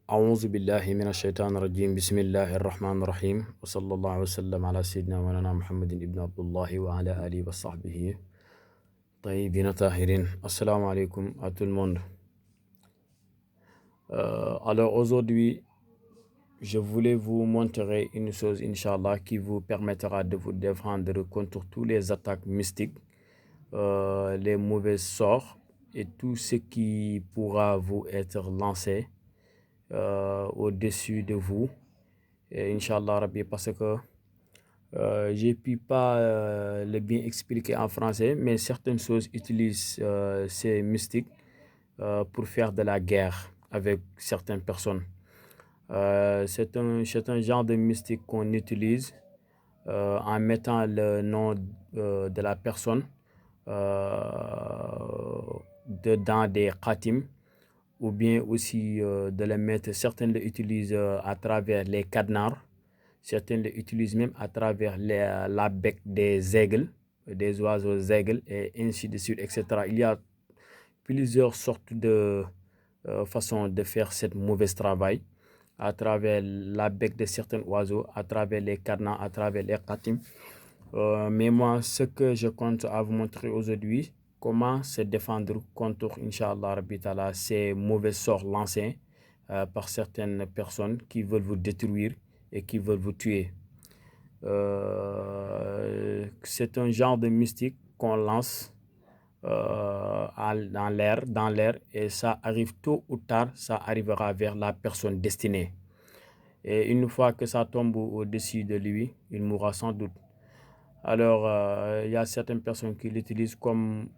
أعوذ بالله من الشيطان الرجيم بسم الله الرحمن الرحيم وصلى الله وسلم على سيدنا مولانا محمد ابن عبد الله وعلى آله وصحبه طيبين طاهرين. Assalamu alaikum à tout le monde. Alors aujourd'hui, je voulais vous montrer une chose, Inch'Allah, qui vous permettra de vous défendre contre tous les attaques mystiques, les mauvais sorts et tout ce qui pourra vous être lancé au-dessus de vous. Et Inch'Allah Rabbi, parce que je ne peux pas le bien expliquer en français, mais certaines choses utilisent ces mystiques pour faire de la guerre avec certaines personnes. C'est un genre de mystique qu'on utilise en mettant le nom de la personne dans des khatim, ou bien aussi de le mettre, certains l'utilisent à travers les cadenas, certains l'utilisent même à travers la bec des aigles, des oiseaux aigles, et ainsi de suite, etc. Il y a plusieurs sortes de façons de faire ce mauvais travail, à travers la bec de certains oiseaux, à travers les cadenas, à travers les khatim. Mais moi, ce que je compte à vous montrer aujourd'hui, comment se défendre contre, Inch'Allah Rabbi Ta'ala, ces mauvais sorts lancés par certaines personnes qui veulent vous détruire et qui veulent vous tuer. C'est un genre de mystique qu'on lance dans l'air, et ça arrive tôt ou tard, ça arrivera vers la personne destinée. Et une fois que ça tombe au-dessus de lui, il mourra sans doute. Alors, il y a certaines personnes qui l'utilisent comme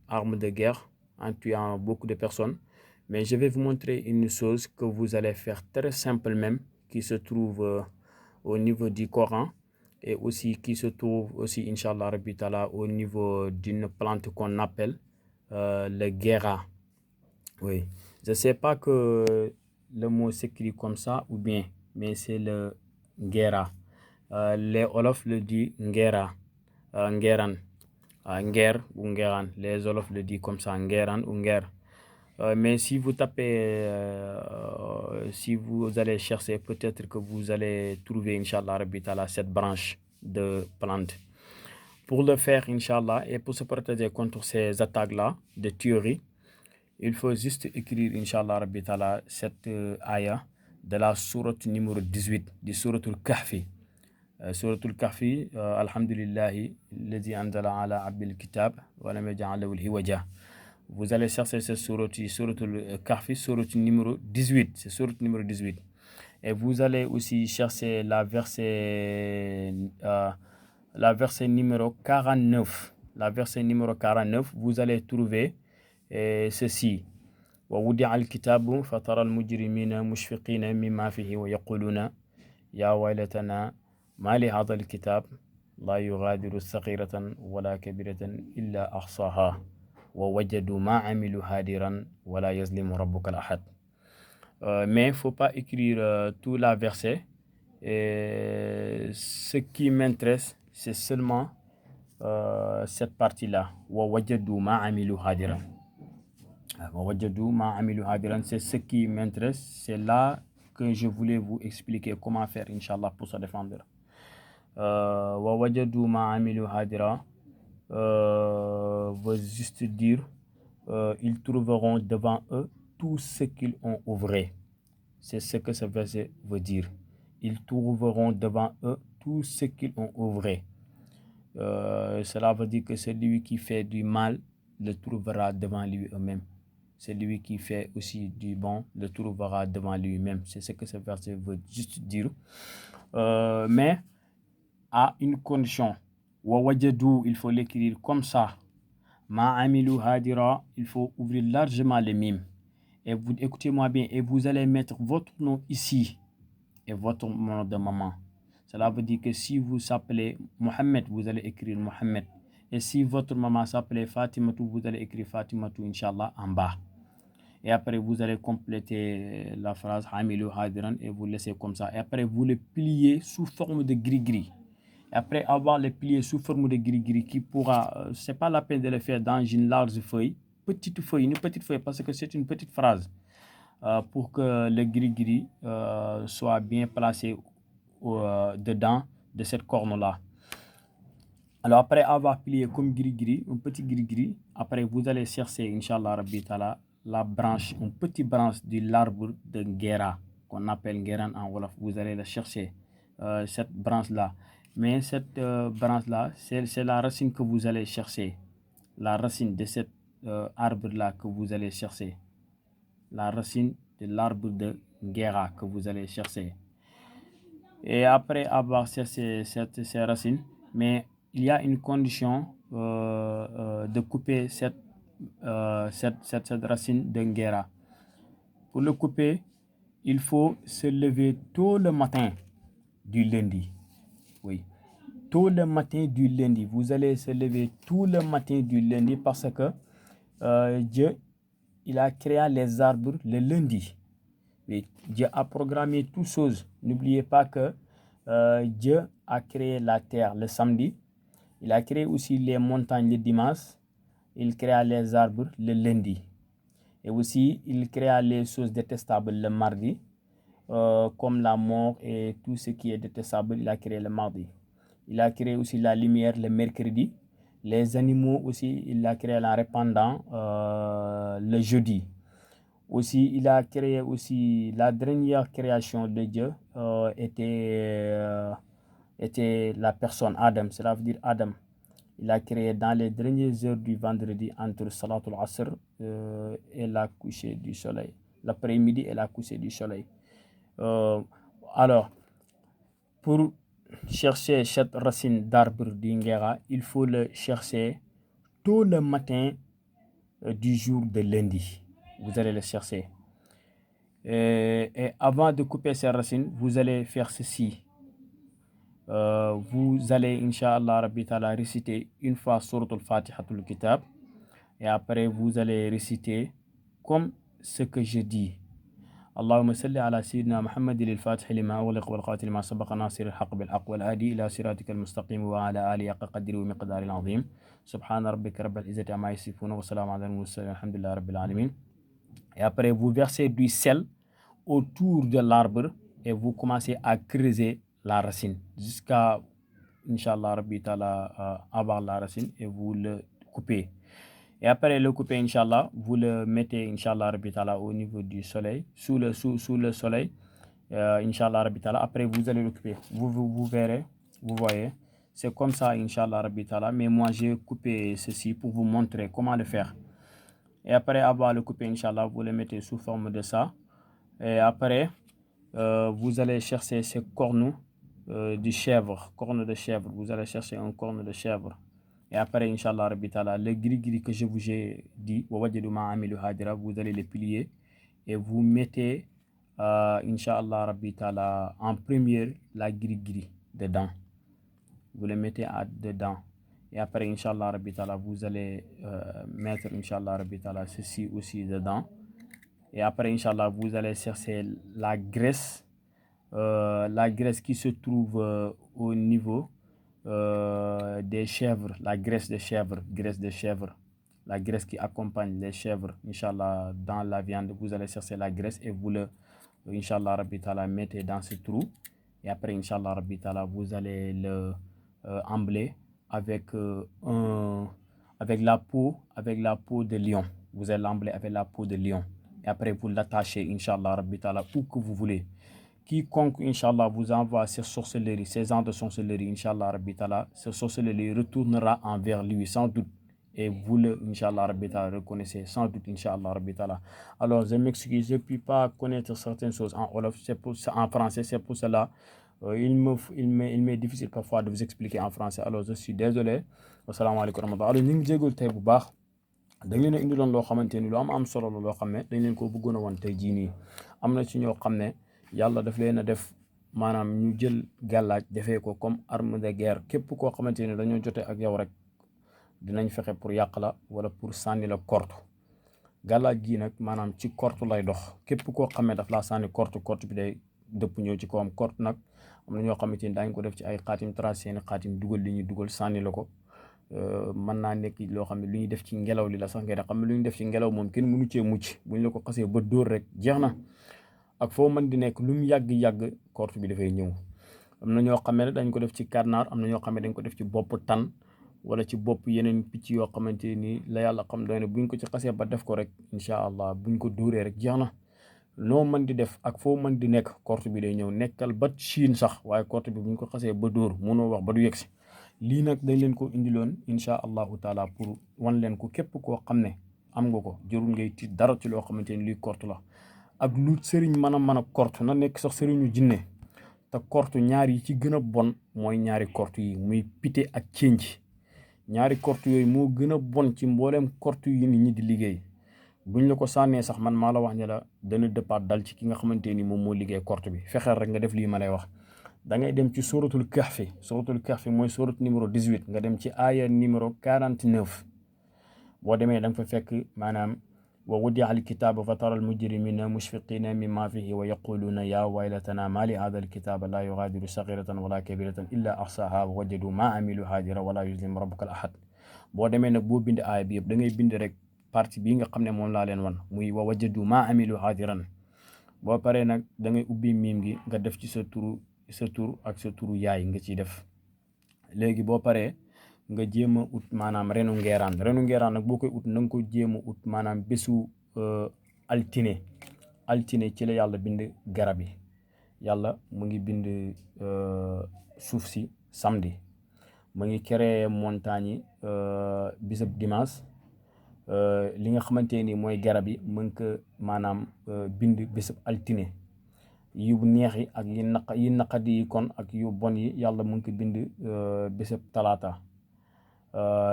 arme de guerre en tuant beaucoup de personnes. Mais je vais vous montrer une chose que vous allez faire très simple même, qui se trouve au niveau du Coran, et aussi qui se trouve aussi, Inch'Allah Rabbi Ta'ala, au niveau d'une plante qu'on appelle le guéra. Oui, je ne sais pas que le mot s'écrit comme ça ou bien, mais c'est le guéra. Les Olofs le disent ngera, ngeran, nger ou ngeran. Les Olofs le disent comme ça, ngeran ou nger. Mais si vous tapez, si vous allez chercher, peut-être que vous allez trouver, Inch'Allah Rabbi Ta'ala, cette branche de plante. Pour le faire, Inch'Allah, et pour se protéger contre ces attaques-là de tuerie, il faut juste écrire, Inch'Allah Rabbi Ta'ala, cette ayah de la sourate numéro 18, du sourate al-Kahfi. Sourate al-Kahfi, Alhamdulillahi, alladhi anzala ala abdil kitab, wa lam yaj'al lahu iwaja. Vous allez chercher cette sourate al-Kahfi, sourate numéro 18, c'est sourate numéro 18. Et vous allez aussi chercher la verset numéro 49. La verset numéro 49, vous allez trouver ceci. ووضع الكتاب فترى المجرمين مشفقين مما فيه ويقولون يا ويلتنا ما لهذا الكتاب لا يغادر صغيرة ولا كبيرة إلا أحصاها ووجدوا ما عملوا هادرا ولا يظلم ربك الأحد. Mais il ne faut pas écrire tout la verset. Ce qui m'intéresse, c'est seulement cette partie-là. ووجدوا ما عملوا هادرا. C'est ce qui m'intéresse. C'est là que je voulais vous expliquer comment faire, Inch'Allah, pour se défendre. وَوَجَدُوا مَا عَمِلُوا هَادِرًا veut juste dire ils trouveront devant eux tout ce qu'ils ont ouvré. C'est ce que ce verset veut dire. Ils trouveront devant eux tout ce qu'ils ont ouvré. Cela veut dire que celui qui fait du mal le trouvera devant lui-même. Celui qui fait aussi du bon le trouvera devant lui-même. C'est ce que ce verset veut juste dire. Mais à une condition. Wawajadu, il faut l'écrire comme ça. Ma'amilu hadira, il faut ouvrir largement les mimes. Et vous écoutez-moi bien, et vous allez mettre votre nom ici et votre nom de maman. Cela veut dire que si vous s'appelez Mohamed, vous allez écrire Mohamed. Et si votre maman s'appelait Fatimatou, vous allez écrire Fatimatou, Inch'Allah, en bas. Et après, vous allez compléter la phrase Hamilu Hadiran et vous laissez comme ça. Et après, vous le pliez sous forme de gris-gris. Après avoir le plié sous forme de gris-gris qui pourra, c'est pas la peine de le faire dans une large feuille, une petite feuille, parce que c'est une petite phrase. pour que le gris-gris soit bien placé dedans de cette corne-là. Alors après avoir plié comme gris-gris, un petit gris-gris, après vous allez chercher, Inch'Allah Rabbi Ta'ala, la branche, une petite branche de l'arbre de Ngera, qu'on appelle Ngeran en Wolof. Vous allez la chercher, cette branche-là. Mais cette branche-là, c'est la racine que vous allez chercher. La racine de cet arbre-là que vous allez chercher. La racine de l'arbre de Ngera que vous allez chercher. Et après avoir cherché ces racines, mais il y a une condition de couper cette racine de Ngera. Pour le couper, il faut se lever tôt le matin du lundi. Oui, tôt le matin du lundi. Vous allez se lever tout le matin du lundi parce que Dieu, il a créé les arbres le lundi. Oui, Dieu a programmé toutes choses. N'oubliez pas que Dieu a créé la terre le samedi. Il a créé aussi les montagnes le dimanche. Il créa les arbres le lundi. Et aussi, il créa les choses détestables le mardi, comme la mort et tout ce qui est détestable, il a créé le mardi. Il a créé aussi la lumière le mercredi. Les animaux aussi, il a créé en répandant le jeudi. Aussi, il a créé aussi la dernière création de Dieu était la personne Adam, cela veut dire Adam. Il a créé dans les dernières heures du vendredi entre Salatul Asr et la couchée du soleil. L'après-midi et la couchée du soleil. Alors, pour chercher cette racine d'arbre d'Ingera, il faut le chercher tôt le matin du jour de lundi. Vous allez le chercher. Et avant de couper ces racines, vous allez faire ceci. Vous allez, Inch'Allah Rabbi Ta'ala, réciter une fois Suratul Fatihatul Kitab. Et après, vous allez réciter comme ce que je dis. اللهم صل على سيدنا محمد الفاتح لما أغلق والقاتل ما سبق ناصر الحق بالحق والهادي إلى صراطك المستقيم وعلى آله حق قدره ومقداره العظيم سبحان ربك رب العزة عما يصفون وسلام على المرسلين الحمد لله رب العالمين. Et après, vous versez du sel autour de l'arbre et vous commencez à creuser la racine jusqu'à, Inch'Allah Rabbi Ta'ala, avoir la racine et vous le coupez. Et après le couper, Inch'Allah, vous le mettez, Inch'Allah Rabbi Ta'ala, au niveau du soleil, sous le soleil, Inch'Allah Rabbi Ta'ala. Après, vous allez le couper. Vous verrez, vous voyez. C'est comme ça, Inch'Allah Rabbi Ta'ala. Mais moi, j'ai coupé ceci pour vous montrer comment le faire. Et après avoir le coupé, Inch'Allah, vous le mettez sous forme de ça. Et après, vous allez chercher ces cornes de chèvre, cornes de chèvre. Vous allez chercher un corne de chèvre. Et après, Inch'Allah Rabbi Ta'ala, le gris-gris que je vous ai dit, vous allez les plier et vous mettez, Inch'Allah Rabbi Ta'ala, en première, la gris-gris dedans. Vous le mettez dedans. Et après, Inch'Allah Rabbi Ta'ala, vous allez mettre, Inch'Allah Rabbi Ta'ala, ceci aussi dedans. Et après, Inch'Allah, vous allez chercher la graisse qui se trouve au niveau des chèvres, la graisse de chèvre, la graisse qui accompagne les chèvres, Inch'Allah, dans la viande. Vous allez chercher la graisse et vous le, Inch'Allah Rabbi Ta'ala, mettez dans ce trou. Et après, Inch'Allah Rabbi Ta'ala, vous allez le embler avec la peau de lion. Vous allez l'embler avec la peau de lion. Et après, vous l'attachez, Inch'Allah Rabbi Ta'ala, où que vous voulez. Quiconque, Inch'Allah, vous envoie ces sorcelleries, ces ans de sorcellerie, Inch'Allah Rabbi Ta'ala, ces sorcelleries retournera envers lui, sans doute. Et vous le, Inch'Allah Rabbi Ta'ala, reconnaissez, sans doute, Inch'Allah Rabbi Ta'ala. Alors, je m'excuse, je ne puis pas connaître certaines choses en Wolof, en français, c'est pour cela. Il m'est difficile parfois de vous expliquer en français. Alors, je suis désolé. Wassalamu alaikum wa rahmatullah. Alors, ñu ngi jégalu tey bu baax. dañ leen a indiloon loo xamante ni lu am solo la loo xam ne dañ leen ko bëggoon a woon tey jii nii am na ci ñoo xam ne yàlla daf leen a def maanaam ñu jël gàllaaj defee ko comme arme de guerre képp koo xamante ni dañoo jotee ak yow rek dinañ fexe pour yàq la wala pour sànni la korte gàllaaj gii nag maanaam ci korte lay dox képp koo xam ne daf laa sànni korte bi day dëpp ñëw ci kawam korte nag am na ñoo xamante ni daañu ko def ci ay xaatim tracé seeni xaatim dugal li ñuy dugal sànni la ko mën naa nekk loo xam ne lu ñuy def ci ngelaw li la sax ngay xam ne lu ñuy def ci ngelaw moom kenn mënu cee mucc bu ñu la ko xasee ba dóor rek jeex na. ak foo mën di nekk lu mu yàgg-yàgg korte bi dafay ñëw. am na ñoo xam ne dañ ko def ci kànnaar, am na ñoo xam ne dañ ko def ci bopp tan wala ci bopp yeneen picc yoo xamante ni la yàlla xam doy ne buñ ko ci xasee ba def ko rek incha allah buñ ko dóoree rek jeex na. noo mën di def ak foo mën di nekk korte bi day ñëw, nekkal ba Chine sax waaye korte bi buñ ko xasee ba dóor mënoo wax ba du yegsi. lii nag dañ leen ko indiloon incha allahu taala pour wan leen ko képp koo xam ne am nga ko, jërul ngay tiit dara ci loo xamante ni luy korte la. ak lu sëriñ mën a korte na nekk sax sëriñu jinne te korte ñaar yi ci gën a bon mooy ñaari korte yi muy pite ak cénji. ñaari korte yooyu moo gën a bon ci mbooleem korte yi nit ñi di liggéey. buñ la ko sànnee sax man maa la wax ne la dana dëppaat dal ci ki nga xamante ni moom moo liggéey korte bi. fexeel rek nga def lii ma lay wax. da ngay dem ci suratul kahfi. suratul kahfi mooy surat numéro 18 nga dem ci aaya numéro 49. boo demee da nga fa fekk maanaam wa wudia alkitaaba fa tara almujrimina mushfiqina mimma fihi wa yaquluuna ya waylatana ma li hada alkitaba la yughadiru saghiratan wala kabiratan illa ahsaha wa wajadu ma amilu hadira wala yuzlim rabbuka al ahad. boo demee nag boo bind aaya bi yëpp da ngay bind rek partie bii nga xam ne moom laa leen wan muy wa wajadu ma amilu hadiran. boo paree nag da ngay ubbi miim gi nga def ci sa tur ak sa turu yaay nga ciy def. léegi boo paree nga jéem a ut maanaam renu ngeeraan nag boo koy ut na nga ko jéem a ut maanaam bésu altine ci la yàlla bind garab yi. yàlla mu ngi bind suuf si samedi, mu ngi créé montagne yi bisab dimanche, li nga xamante ni mooy garab yi mu ngi ko maanaam bind bisab altine. yu neex yi ak yi naqadi yi kon ak yu bon yi yàlla mu ngi ko bind bisab talaata.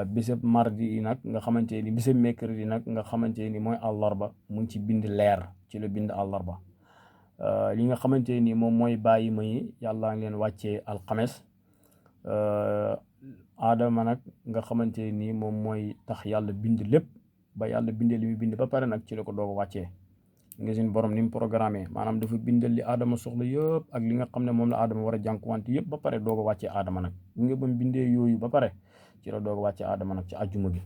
bisab mardi yi nag nga xamante ni bisab mercredi nag nga xamante ni mooy àllarba mu ngi ci bind leer, ci la bind àllarba. li nga xamante ni moom mooy bàyyi ma yi yàlla ngi leen wàccee alxames. aadama nag nga xamante ni moom mooy tax yàlla bind lépp ba yàlla bindee li muy bind ba pare nag ci la ko doog a wàccee. nga seen borom ni mu programmé maanaam dafa bindal li aadama soxla yëpp ak li nga xam ne moom la aadama war a jànkuwante yëpp ba pare doog a wàccee aadama nag. nga ba mu bindee yooyu ba pare ci la doog a wàccee aadama nag ci àjjuma gi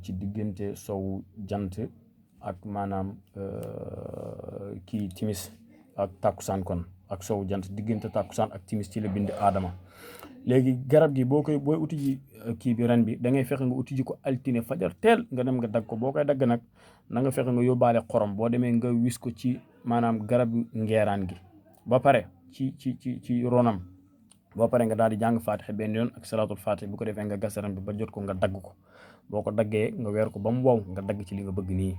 ci diggante sow jant ak maanaam kii timis ak tàkkusaan kon ak sow jant diggante tàkkusaan ak timis ci la bind aadama. léegi garab gi booy uti ji kii bi ren bi da ngay fexe nga uti ji ko altine fajar teel nga dem nga dagg ko. boo koy dagg nag na nga fexe nga yóbbaale xorom boo demee nga wis ko ci maanaam garabu ngeeraan gi ba pare ci ronam. boo pare nga daal di jàng faatixe benn yoon ak salaatul faatixe bu ko defee nga gas ren bi ba jot ko nga dagg ko. boo ko daggee nga weer ko ba mu wow nga dagg ci li nga bëgg nii.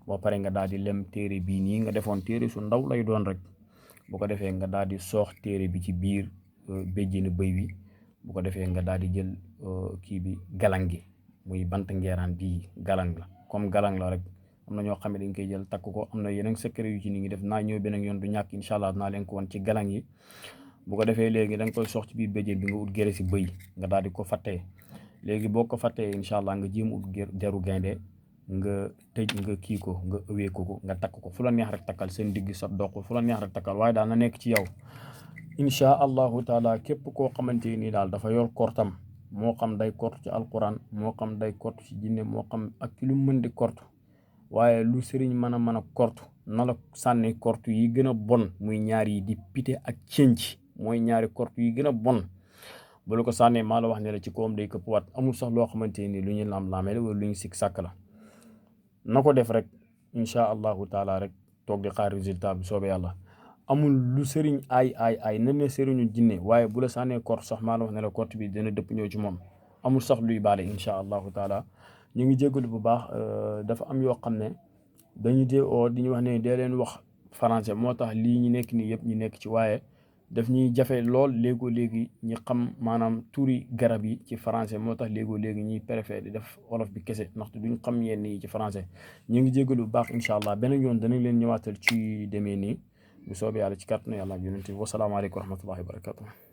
boo pare nga daal di lem téere bii nii nga defoon téere su ndaw lay doon rek. bu ko defee nga daal di soox téere bi ci biir béjjéenu bëy wi. bu ko defee nga daal di jël kii bi galang gi muy bant ngeeraan bii galang la comme galang la rek. am na ñoo xam ne dañ koy jël takk ko, am na yeneen secret yu ci nit ñi def naa ñëw beneen yoon du ñàkk incha allah naa leen ko wan ci galang yi. bu ko defee léegi da nga koy sox ci biir béjjén bi nga ut gere si bëy nga daal di ko fattee. léegi boo ko fattee incha allah nga jéem ut deru gaynde nga tëj nga kii ko nga ëwee ko nga takk ko fu la neex rek takkal seen digg sa doq fu la neex rek takkal waaye daal na nekk ci yow. incha allahu taala képp koo xamante ni daal dafa yor kortam moo xam day kort ci alquran moo xam day kort ci jinne moo xam ak ci lu mën di kort waaye lu sëriñ mën a kort na la sànni kort yi gën a bon muy ñaar yi di pite ak cënc mooy ñaari kort yi gën a bon. bu la ko sànnee maa la wax ne la ci kawam day këpp waat amul sax loo xamante ni lu ñu lam-laamee la wala lu ñu sikk sàkk la. na ko def rek incha allahu taala rek toog di xaar résultat bi soobee yàlla. amul lu sëriñ ay na ne sëriñu jinne waaye bu la sànnee kort sax maa la wax ne la kort bi dina dëpp ñëw ci moom. amul sax luy baale incha allahu taala. ñu ngi jégalu bu baax dafa am yoo xam ne dañu dee oo di ñu wax ne dee leen wax français moo tax lii ñu nekk nii yëpp ñu nekk ci waaye daf ñuy jafe lool léegi ñi xam maanaam turi garab yi ci français moo tax léegi ñuy préféré di def wolof bi kese ndaxte duñ xam yenn yi ci français. ñu ngi jégalu bu baax incha allah beneen yoon danañ leen ñëwaatal ci demee nii bu soobee yàlla ci kàttanu yàlla ak yonent bi wasalaamaaleykum wa rahmatullahi wa barakatuh.